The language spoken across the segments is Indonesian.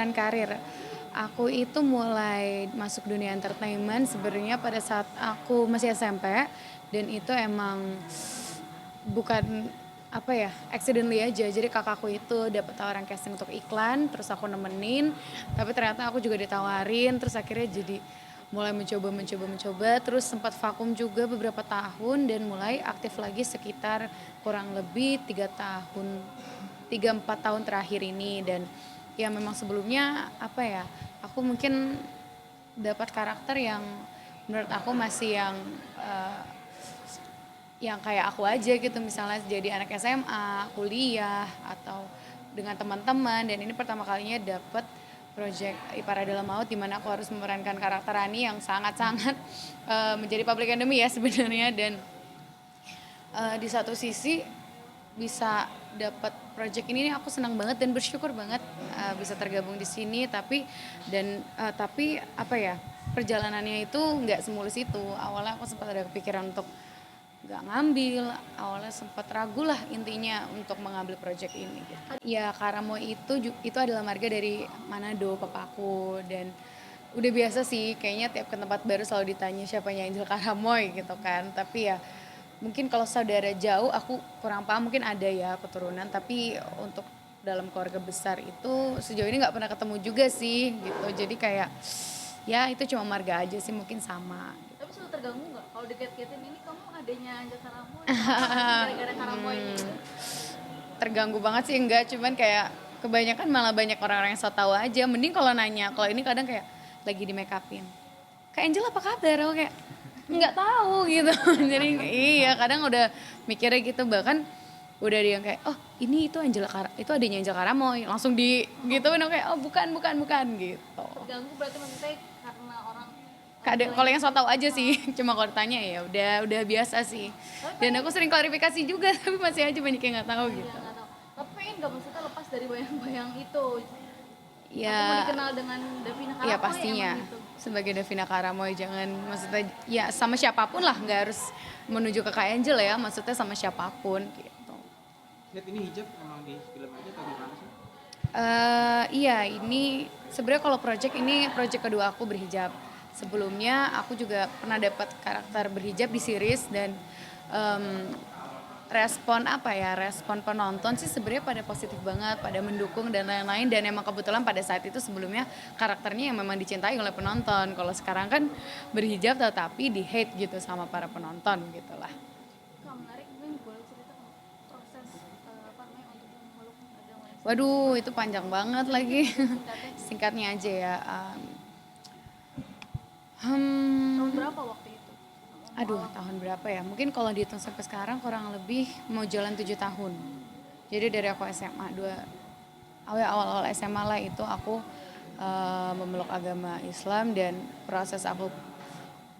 perjalanan karir. Aku itu mulai masuk dunia entertainment sebenarnya pada saat aku masih SMP dan itu emang bukan apa ya, accidentally aja. Jadi kakakku itu dapat tawaran casting untuk iklan, terus aku nemenin, tapi ternyata aku juga ditawarin, terus akhirnya jadi mulai mencoba, terus sempat vakum juga beberapa tahun dan mulai aktif lagi sekitar kurang lebih 3 tahun, 3-4 tahun terakhir ini. Dan ya memang sebelumnya apa ya, aku mungkin dapat karakter yang menurut aku masih yang kayak aku aja gitu, misalnya jadi anak SMA, kuliah, atau dengan teman-teman. Dan ini pertama kalinya dapet project Ipara Dalam Maut di mana aku harus memerankan karakter Rani yang sangat-sangat menjadi public enemy ya sebenarnya. Dan di satu sisi bisa dapat project ini aku senang banget dan bersyukur banget bisa tergabung di sini. Tapi apa ya, perjalanannya itu nggak semulus itu. Awalnya aku sempat ada kepikiran untuk nggak ngambil, awalnya sempat ragu lah intinya untuk mengambil project ini gitu. Ya Karamo itu adalah marga dari Manado, papaku. Dan udah biasa sih kayaknya tiap ke tempat baru selalu ditanya siapanya Angel Karamoy gitu kan. Tapi ya mungkin kalau saudara jauh aku kurang paham, mungkin ada ya keturunan, tapi untuk dalam keluarga besar itu sejauh ini nggak pernah ketemu juga sih gitu. Jadi kayak ya itu cuma marga aja sih, mungkin sama. Tapi suka terganggu nggak kalau dikait-kaitin ini kamu adanya Anja Karamoy, gara-gara Karamoy gitu? Terganggu banget sih enggak, cuman kayak kebanyakan malah banyak orang-orang yang so tau aja. Mending kalau nanya, kalau ini kadang kayak lagi di make upin, Kak Angel apa kabar, aku kayak nggak tahu gitu. Jadi iya kadang udah mikirnya gitu, bahkan udah dia yang kayak oh ini itu adanya Angel Karamoy, langsung di gitu aku kayak oh bukan gitu. Terganggu berarti maksudnya karena orang Kadang kalau yang so tau aja sih, cuma kalau ditanya ya udah biasa sih. Dan aku sering klarifikasi juga tapi masih aja banyak yang nggak tahu iya gitu. nggak tahu. Tapi pengen nggak maksudnya lepas dari bayang-bayang itu? Aku mau Ya, dikenal dengan Davina iya Karamoy pastinya. emang gitu. Sebagai Davina Karamoy, jangan maksudnya ya sama siapapun lah, nggak harus menuju ke Kak Angel ya, maksudnya sama siapapun gitu. Lihat ini hijab emang di film aja atau gimana sih? Iya ini sebenarnya kalau project kedua aku berhijab. Sebelumnya aku juga pernah dapat karakter berhijab di series. Dan em, respon penonton sih sebenarnya pada positif banget, pada mendukung dan lain-lain. Dan emang kebetulan pada saat itu sebelumnya karakternya yang memang dicintai oleh penonton. Kalau sekarang kan berhijab tetapi di hate gitu sama para penonton gitulah. Kak menarik, mungkin boleh cerita nggak proses apa namanya untuk memeluk agama Islam? Waduh itu panjang banget lagi. Singkatnya Singkatnya aja ya. tahun Hmm, berapa waktu itu? Aduh, tahun berapa ya? Mungkin kalau dihitung sampai sekarang kurang lebih mau jalan 7 tahun. Jadi dari aku SMA, awal-awal SMA lah itu aku memeluk agama Islam. Dan proses aku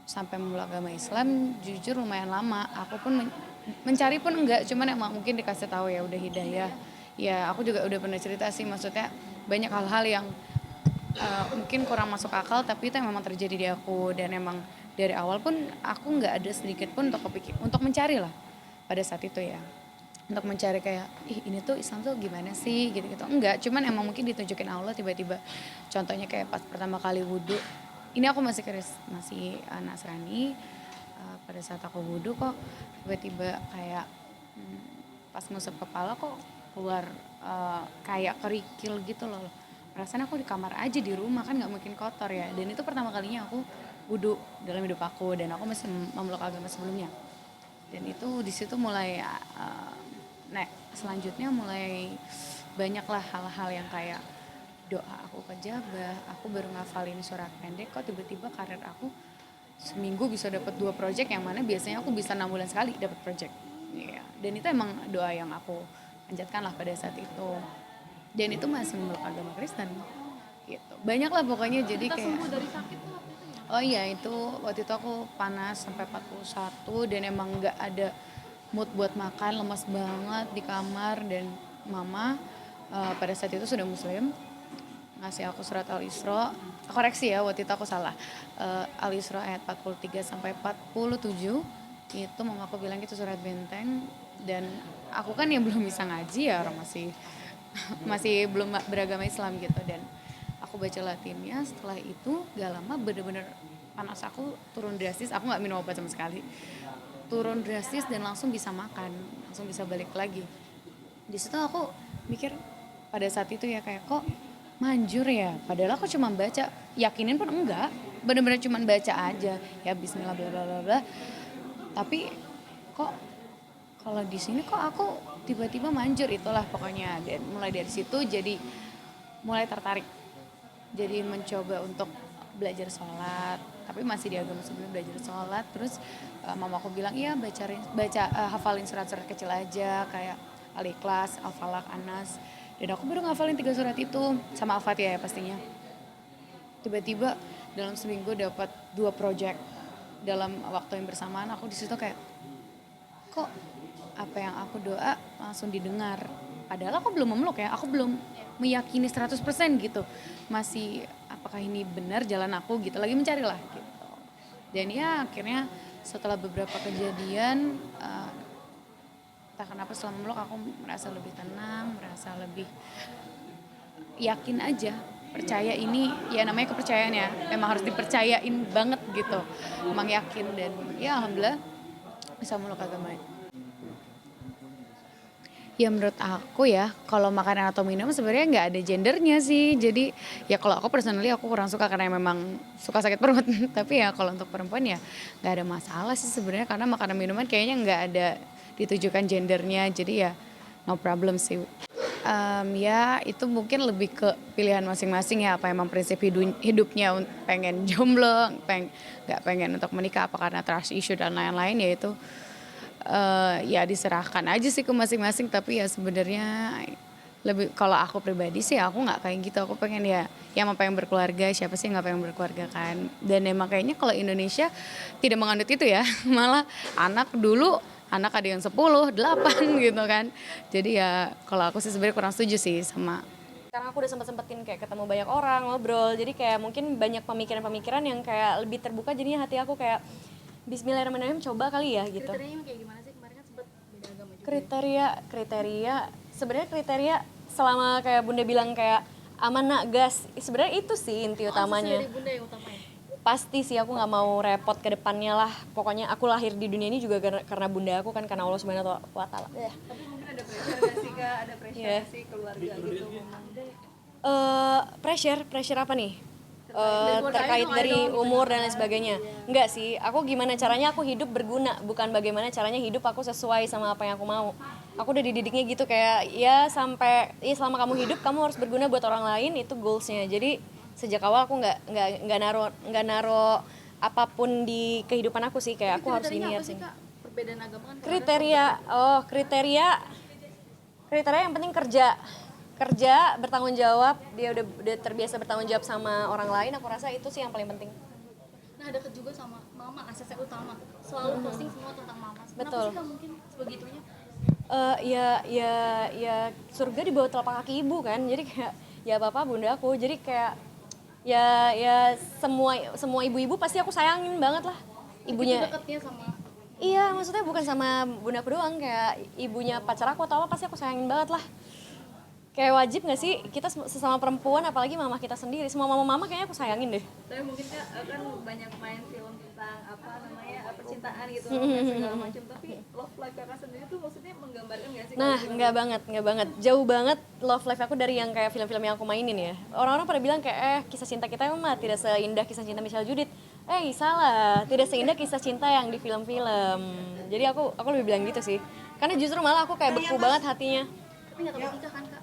sampai memeluk agama Islam jujur lumayan lama. Aku pun mencari pun enggak, cuman emang mungkin dikasih tahu ya udah hidayah. Ya aku juga udah pernah cerita sih, maksudnya banyak hal-hal yang mungkin kurang masuk akal tapi itu yang memang terjadi di aku. Dan emang dari awal pun aku nggak ada sedikit pun untuk mencari lah pada saat itu ya, untuk mencari kayak ini tuh Islam tuh gimana sih gitu-gitu, enggak. Cuman emang mungkin ditunjukin Allah tiba-tiba, contohnya kayak pas pertama kali wudhu. Ini aku masih Nasrani. Pada saat aku wudhu kok tiba-tiba kayak pas ngusap kepala kok keluar kayak kerikil gitu loh. Perasaan aku di kamar aja di rumah, kan nggak mungkin kotor ya. Dan itu pertama kalinya aku wudhu dalam hidup aku, dan aku masih memeluk agama sebelumnya. Dan itu di situ mulai selanjutnya mulai banyaklah hal-hal yang kayak doa aku kejabah. Aku baru ngafalin surat pendek kok tiba-tiba karir aku seminggu bisa dapat 2 project, yang mana biasanya aku bisa 6 bulan sekali dapat project. Iya. Dan itu emang doa yang aku panjatkan lah pada saat itu. Dan itu masih memeluk agama Kristen gitu. Banyak lah pokoknya. Jadi Kita kayak sembuh dari sakit tuh waktu itu ya? oh iya itu waktu itu aku panas sampai 41 dan emang nggak ada mood buat makan, lemas banget di kamar. Dan mama pada saat itu sudah muslim, ngasih aku surat Al-Isra. Koreksi ya, waktu itu aku salah. Al-Isra ayat 43 sampai 47. Itu mama aku bilang itu surat benteng. Dan aku kan yang belum bisa ngaji ya, orang masih masih belum beragama Islam gitu. Dan aku baca Latinnya, setelah itu gak lama bener-bener panas aku turun drastis. Aku nggak minum obat sama sekali, turun drastis dan langsung bisa makan, langsung bisa balik lagi. Di situ aku mikir pada saat itu ya, kayak kok manjur ya, padahal aku cuma baca, yakinin pun enggak, bener-bener cuma baca aja ya Bismillah bla bla bla bla, tapi kok kalau di sini kok aku tiba-tiba manjur, itulah pokoknya. Dan mulai dari situ jadi mulai tertarik, jadi mencoba untuk belajar sholat, tapi masih di agama sebelum belajar sholat. Terus mama aku bilang iya hafalin surat-surat kecil aja kayak Al-Ikhlas, Al-Falaq, Anas. Dan aku baru ngafalin 3 surat itu sama Al-Fatihah ya pastinya. Tiba-tiba dalam seminggu dapat 2 project dalam waktu yang bersamaan. Aku di situ kayak kok apa yang aku doa langsung didengar. Padahal aku belum memeluk ya, aku belum meyakini 100% gitu. Masih apakah ini benar jalan aku gitu, lagi mencari lah gitu. Dan ya akhirnya setelah beberapa kejadian, entah kenapa setelah memeluk aku merasa lebih tenang, merasa lebih yakin aja. Percaya ini ya namanya kepercayaan ya, memang harus dipercayain banget gitu. Emang yakin dan ya alhamdulillah bisa memeluk agama. Ya menurut aku ya, kalau makanan atau minum sebenarnya nggak ada gendernya sih. Jadi ya kalau aku personally aku kurang suka karena memang suka sakit perut. Tapi ya kalau untuk perempuan ya nggak ada masalah sih sebenarnya, karena makanan minuman kayaknya nggak ada ditujukan gendernya. Jadi ya no problem sih. Ya itu mungkin lebih ke pilihan masing-masing ya, apa emang prinsip hidupnya pengen jomblo, nggak pengen untuk menikah, apa karena trust issue dan lain-lain, ya itu ya diserahkan aja sih ke masing-masing. Tapi ya sebenarnya lebih kalau aku pribadi sih aku nggak kayak gitu. Aku pengen ya emang pengen berkeluarga, siapa sih nggak pengen berkeluarga kan. Dan emang kayaknya kalau Indonesia tidak menganut itu ya, malah anak ada yang 10, 8 gitu kan. Jadi ya kalau aku sih sebenarnya kurang setuju sih sama. Karena aku udah sempet-sempetin kayak ketemu banyak orang, ngobrol, jadi kayak mungkin banyak pemikiran-pemikiran yang kayak lebih terbuka, jadinya hati aku kayak Bismillahirrahmanirrahim, coba kali ya gitu. Kriterianya kayak gimana sih? Kemarin kan sempet beda agama juga. Kriteria sebenarnya kriteria selama kayak Bunda bilang kayak aman nak gas, sebenarnya itu sih inti utamanya. Dari Bunda yang utama ya? Pasti sih aku nggak mau repot ke depannya lah. Pokoknya aku lahir di dunia ini juga karena Bunda aku kan, karena Allah Subhanahu wa Ta'ala. Tapi mungkin ada pressure nggak sih Kak? Ada pressure nggak sih keluarga gitu memang? Pressure apa nih? Terkait dari umur dan lain sebagainya. Enggak sih, aku gimana caranya aku hidup berguna, bukan bagaimana caranya hidup aku sesuai sama apa yang aku mau. Aku udah dididiknya gitu kayak ya selama kamu hidup kamu harus berguna buat orang lain, itu goalsnya. Jadi sejak awal aku nggak naro apapun di kehidupan aku sih, kayak aku harus gini harus ini. Perbedaan agama kan Kriteria yang penting kerja bertanggung jawab, dia udah terbiasa bertanggung jawab sama orang lain, aku rasa itu sih yang paling penting. Nah deket juga sama mama, asesnya utama, selalu posting semua tentang mama. Betul. Kenapa sih Kak mungkin sebegitunya? Ya surga di bawah telapak kaki ibu kan, jadi kayak ya bapak bunda aku, jadi kayak ya semua ibu-ibu pasti aku sayangin banget lah ibunya. Itu deketnya sama. Iya, maksudnya bukan sama bunda aku doang, kayak ibunya pacar aku atau apa pasti aku sayangin banget lah. Kayak wajib gak sih kita sesama perempuan, apalagi mama kita sendiri, semua mama kayaknya aku sayangin deh. Tapi mungkin Kak kan banyak main film tentang percintaan gitu, segala macam. Tapi love life Kakak sendiri tuh maksudnya menggambarkan gak sih? Nah, nggak banget, jauh banget love life aku dari yang kayak film-film yang aku mainin ya. Orang-orang pada bilang kayak kisah cinta kita mah tidak seindah kisah cinta Michelle Judith. Salah, tidak seindah kisah cinta yang di film-film. Jadi aku lebih bilang gitu sih. Karena justru malah aku kayak beku banget hatinya. Tapi nggak takut nikah kan Kak?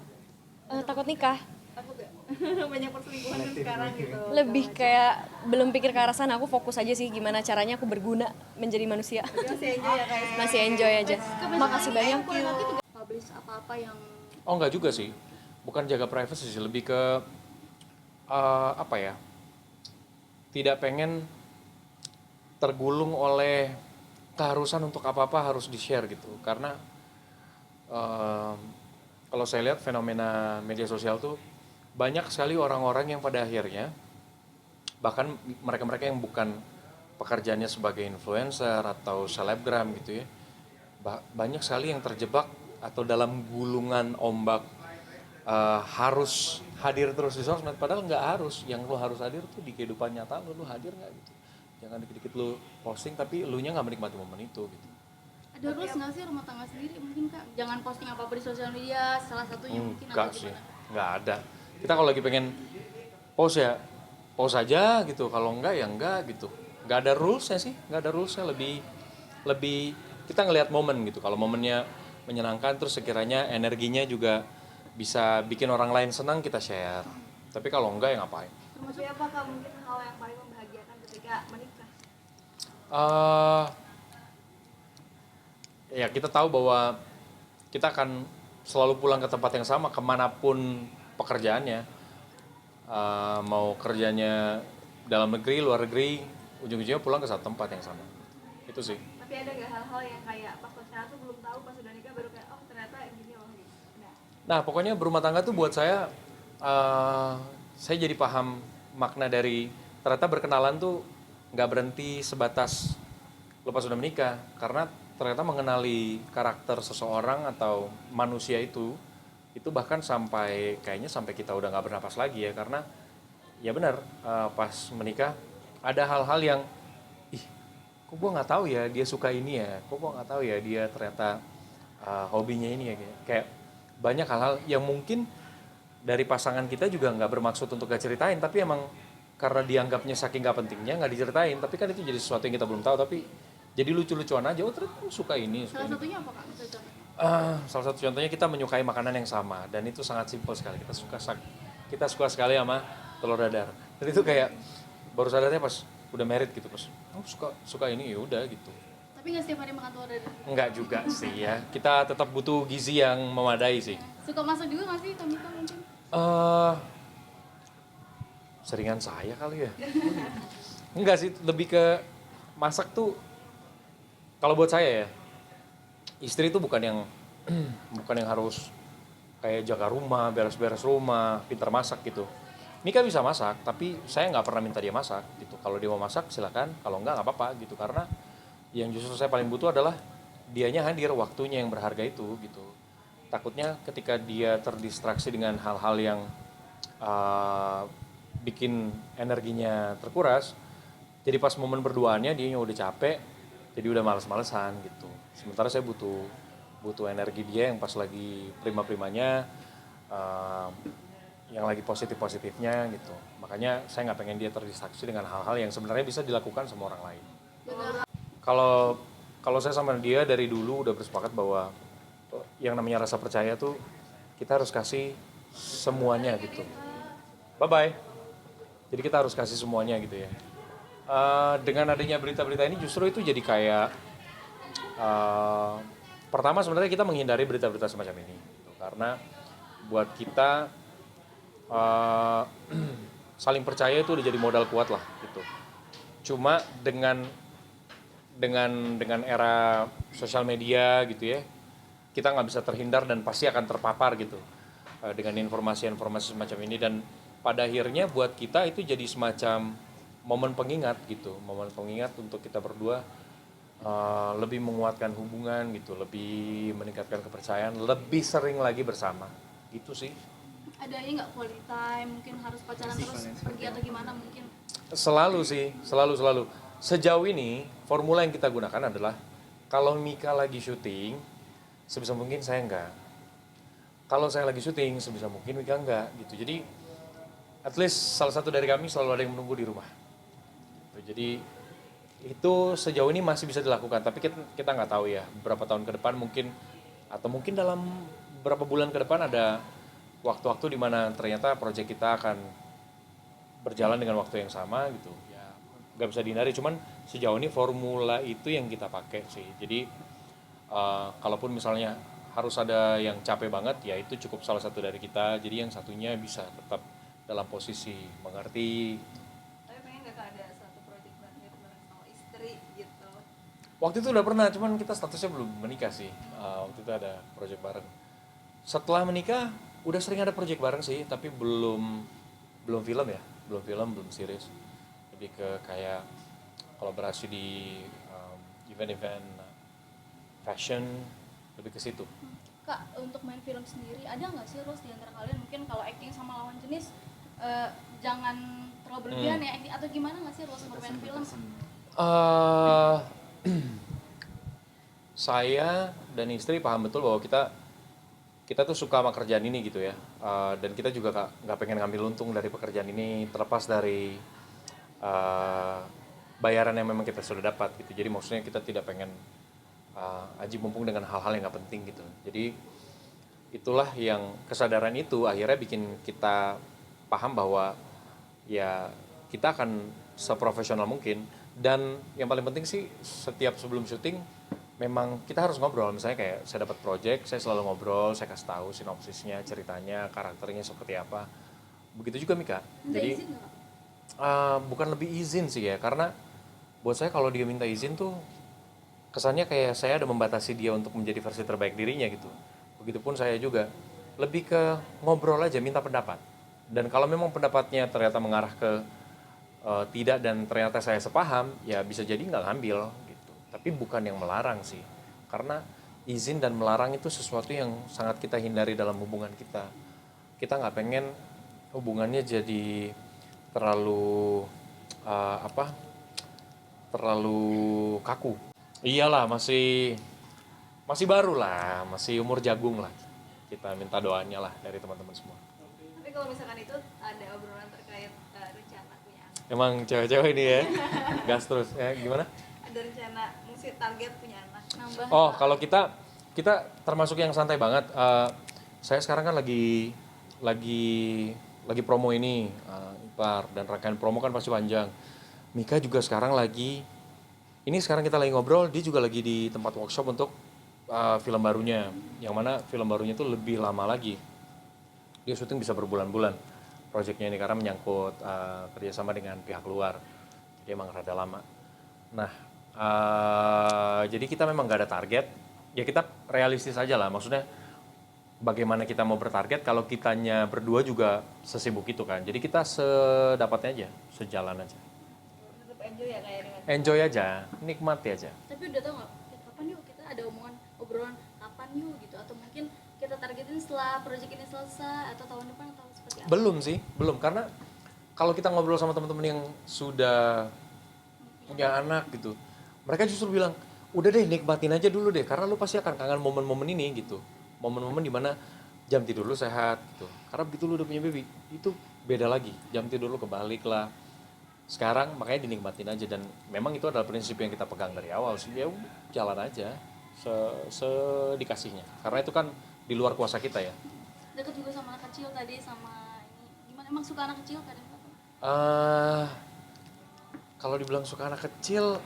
Takut nikah. Aku gak banyak perselingkuhan kan sekarang gitu. Lebih kayak belum pikir ke arah sana, aku fokus aja sih gimana caranya aku berguna menjadi manusia. Masih enjoy ya Kak? Masih enjoy aja. Makasih banyak. Publish apa-apa yang Oh enggak juga sih, bukan jaga privacy sih, lebih ke apa ya, tidak pengen tergulung oleh keharusan untuk apa-apa harus di-share gitu. Karena kalau saya lihat fenomena media sosial tuh banyak sekali orang-orang yang pada akhirnya, bahkan mereka-mereka yang bukan pekerjaannya sebagai influencer atau selebgram gitu ya, banyak sekali yang terjebak atau dalam gulungan ombak harus hadir terus di sosmed, padahal nggak harus. Yang lu harus hadir tuh di kehidupan nyata lu hadir nggak gitu. Jangan dikit-dikit lu posting tapi lu nya nggak menikmati momen itu gitu. Ada rules nggak sih rumah tangga sendiri mungkin Kak? Jangan posting apa-apa di sosial media, salah satunya mungkin atau Enggak sih, gimana? nggak ada. Kita kalau lagi pengen post ya post aja gitu, kalau enggak ya enggak gitu. Nggak ada rulesnya sih, nggak ada rulesnya, lebih kita ngelihat momen gitu. Kalau momennya menyenangkan terus sekiranya energinya juga bisa bikin orang lain senang, kita share. Tapi kalau enggak ya ngapain. Tapi apakah mungkin hal yang paling membahagiakan ketika menikah? eh Ya kita tahu bahwa kita akan selalu pulang ke tempat yang sama kemanapun pekerjaannya. Mau kerjanya dalam negeri, luar negeri, ujung-ujungnya pulang ke satu tempat yang sama. Itu sih. Tapi ada nggak hal-hal yang kayak pas pacaran tuh belum tahu, pas udah nikah baru kayak oh ternyata gini loh gitu. Nah pokoknya berumah tangga tuh buat saya jadi paham makna dari ternyata berkenalan tuh nggak berhenti sebatas lepas sudah menikah, karena ternyata mengenali karakter seseorang atau manusia itu bahkan kayaknya sampai kita udah nggak bernapas lagi ya, karena ya benar pas menikah ada hal-hal yang kok gue nggak tahu ya dia suka ini ya, kok gue nggak tahu ya dia ternyata hobinya ini ya, kayak banyak hal-hal yang mungkin dari pasangan kita juga nggak bermaksud untuk gak ceritain, tapi emang karena dianggapnya saking nggak pentingnya nggak diceritain, tapi kan itu jadi sesuatu yang kita belum tahu, tapi jadi lucu-lucuan aja, oh ternyata suka ini, suka Salah ini. satunya apa Kak? Bisa contoh? Salah satu contohnya kita menyukai makanan yang sama, dan itu sangat simpel sekali. Kita suka sekali sama telur dadar. Dan itu kayak baru sadarnya pas udah married gitu, pas oh suka ini ya udah gitu. Tapi nggak setiap hari makan telur dadar. Enggak juga sih ya. Kita tetap butuh gizi yang memadai sih. Suka masak juga nggak sih Kamita mungkin? eh Seringan saya kali ya. Enggak sih, lebih ke masak tuh kalau buat saya ya, istri itu bukan yang bukan yang harus kayak jaga rumah, beres-beres rumah, pintar masak gitu. Mika bisa masak, tapi saya nggak pernah minta dia masak gitu. Kalau dia mau masak silakan, kalau nggak apa-apa gitu. Karena yang justru saya paling butuh adalah dianya hadir, waktunya yang berharga itu gitu. Takutnya ketika dia terdistraksi dengan hal-hal yang bikin energinya terkuras, jadi pas momen berduaannya dia udah capek, jadi udah males-malesan gitu. Sementara saya butuh energi dia yang pas lagi prima-primanya, yang lagi positif-positifnya gitu. Makanya saya nggak pengen dia terdistraksi dengan hal-hal yang sebenarnya bisa dilakukan sama orang lain. Kalau saya sama dia dari dulu udah bersepakat bahwa yang namanya rasa percaya tuh kita harus kasih semuanya gitu. Bye-bye. Jadi kita harus kasih semuanya gitu ya. Dengan adanya berita-berita ini justru itu jadi kayak pertama sebenarnya kita menghindari berita-berita semacam ini gitu. Karena buat kita saling percaya itu udah jadi modal kuat lah gitu. Cuma dengan era sosial media gitu ya, kita nggak bisa terhindar dan pasti akan terpapar gitu dengan informasi-informasi semacam ini, dan pada akhirnya buat kita itu jadi semacam momen pengingat gitu, momen pengingat untuk kita berdua lebih menguatkan hubungan gitu, lebih meningkatkan kepercayaan, lebih sering lagi bersama gitu sih. Ada ini nggak quality time? Mungkin harus pacaran terus pergi atau gimana mungkin? Selalu sih, selalu. Sejauh ini formula yang kita gunakan adalah kalau Mika lagi syuting, sebisa mungkin saya enggak. Kalau saya lagi syuting, sebisa mungkin Mika enggak gitu. Jadi at least salah satu dari kami selalu ada yang menunggu di rumah. Jadi itu sejauh ini masih bisa dilakukan, tapi kita nggak tahu ya berapa tahun ke depan mungkin, atau mungkin dalam beberapa bulan ke depan ada waktu-waktu di mana ternyata proyek kita akan berjalan dengan waktu yang sama gitu. Ya nggak bisa dihindari, cuman sejauh ini formula itu yang kita pakai sih. Jadi kalaupun misalnya harus ada yang capek banget, ya itu cukup salah satu dari kita. Jadi yang satunya bisa tetap dalam posisi mengerti. Tapi pengen nggak Kak ada suatu proyek bareng sama istri gitu? Waktu itu udah pernah, cuman kita statusnya belum menikah sih. Waktu itu ada proyek bareng. Setelah menikah udah sering ada proyek bareng sih, tapi belum film ya, belum series. Lebih ke kayak kolaborasi di event-event fashion, lebih ke situ. Kak, untuk main film sendiri ada nggak sih rules di antara kalian? Mungkin kalau acting sama lawan jenis jangan terlalu berlebihan ya acting, atau gimana nggak sih rules bermain film? Eh, saya dan istri paham betul bahwa kita tuh suka sama kerjaan ini gitu ya. Dan kita juga nggak pengen ngambil untung dari pekerjaan ini terlepas dari bayaran yang memang kita sudah dapat gitu. Jadi maksudnya kita tidak pengen aji mumpung dengan hal-hal yang nggak penting gitu. Jadi itulah yang kesadaran itu akhirnya bikin kita paham bahwa ya kita akan seprofesional mungkin. Dan yang paling penting sih setiap sebelum syuting memang kita harus ngobrol. Misalnya kayak saya dapat project, saya selalu ngobrol, saya kasih tahu sinopsisnya, ceritanya, karakternya seperti apa. Begitu juga Mika. Jadi Izin nggak, Kak? bukan lebih izin sih ya, karena buat saya kalau dia minta izin tuh kesannya kayak saya ada membatasi dia untuk menjadi versi terbaik dirinya gitu. Begitupun saya juga lebih ke ngobrol aja, minta pendapat. Dan kalau memang pendapatnya ternyata mengarah ke tidak dan ternyata saya sepaham, ya bisa jadi nggak ngambil gitu. Tapi bukan yang melarang sih, karena izin dan melarang itu sesuatu yang sangat kita hindari dalam hubungan kita. Kita nggak pengen hubungannya jadi terlalu terlalu kaku. Iyalah, masih baru lah, masih umur jagung lah. Kita minta doanya lah dari teman-teman semua. Tapi kalau misalkan itu ada obrolan terkait rencana punya anak, Emang cewek-cewek ini ya, gas terus. Ya, gimana? ada rencana mesti target punya anak, nambah. Oh, kalau kita termasuk yang santai banget. Saya sekarang kan lagi promo ini, Ipar, dan rangkaian promo kan pasti panjang. Mika juga sekarang sekarang kita lagi ngobrol, dia juga lagi di tempat workshop untuk film barunya, yang mana film barunya itu lebih lama lagi. Dia syuting bisa berbulan-bulan proyeknya ini karena menyangkut kerjasama dengan pihak luar, jadi emang rada lama. Nah, jadi kita memang gak ada target, ya kita realistis aja lah, maksudnya bagaimana kita mau bertarget kalau kitanya berdua juga sesibuk itu kan. Jadi kita sedapatnya aja, sejalan aja. Tetap enjoy ya kayak dengan Enjoy aja, nikmati aja. Tapi udah tau nggak kapan yuk kita ada obrolan kapan yuk gitu, atau mungkin kita targetin setelah proyek ini selesai atau tahun depan atau seperti apa? Belum, karena kalau kita ngobrol sama teman-teman yang sudah punya anak gitu, mereka justru bilang, udah deh nikmatin aja dulu deh, karena lu pasti akan kangen momen-momen ini gitu. Momen-momen dimana jam tidur lu sehat gitu. Karena begitu lu udah punya baby, itu beda lagi. Jam tidur lu kebalik lah. Sekarang makanya dinikmatin aja, dan memang itu adalah prinsip yang kita pegang dari awal sih. Ya jalan aja sedikasihnya. Karena itu kan di luar kuasa kita ya. Deket juga sama anak kecil tadi, sama ini gimana, emang suka anak kecil kadang? Kalau dibilang suka anak kecil,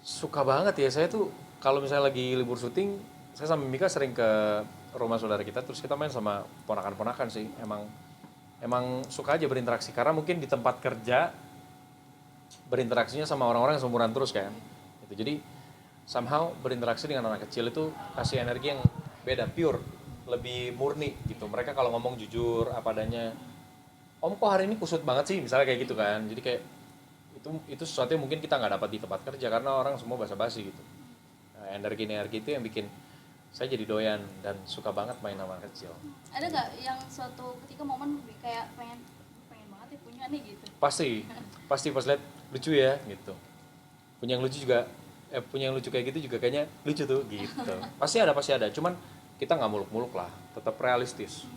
suka banget ya. Saya tuh kalau misalnya lagi libur syuting, saya sama Mika sering ke rumah saudara kita, terus kita main sama ponakan-ponakan sih. Emang suka aja berinteraksi, karena mungkin di tempat kerja berinteraksinya sama orang-orang yang seumuran terus kan. Gitu. Jadi somehow berinteraksi dengan anak kecil itu kasih energi yang beda, pure, lebih murni gitu. Mereka kalau ngomong jujur apa adanya. Om kok hari ini kusut banget sih, misalnya kayak gitu kan. Jadi kayak itu sesuatu yang mungkin kita nggak dapat di tempat kerja karena orang semua basa-basi gitu. Nah, energi itu yang bikin saya jadi doyan dan suka banget main sama anak kecil. Ada nggak yang suatu ketika momen kayak pengen banget ya punya nih gitu? Pasti pas lihat lucu ya gitu. Punya yang lucu kayak gitu juga kayaknya lucu tuh gitu. Pasti ada. Cuman kita nggak muluk-muluk lah, tetap realistis.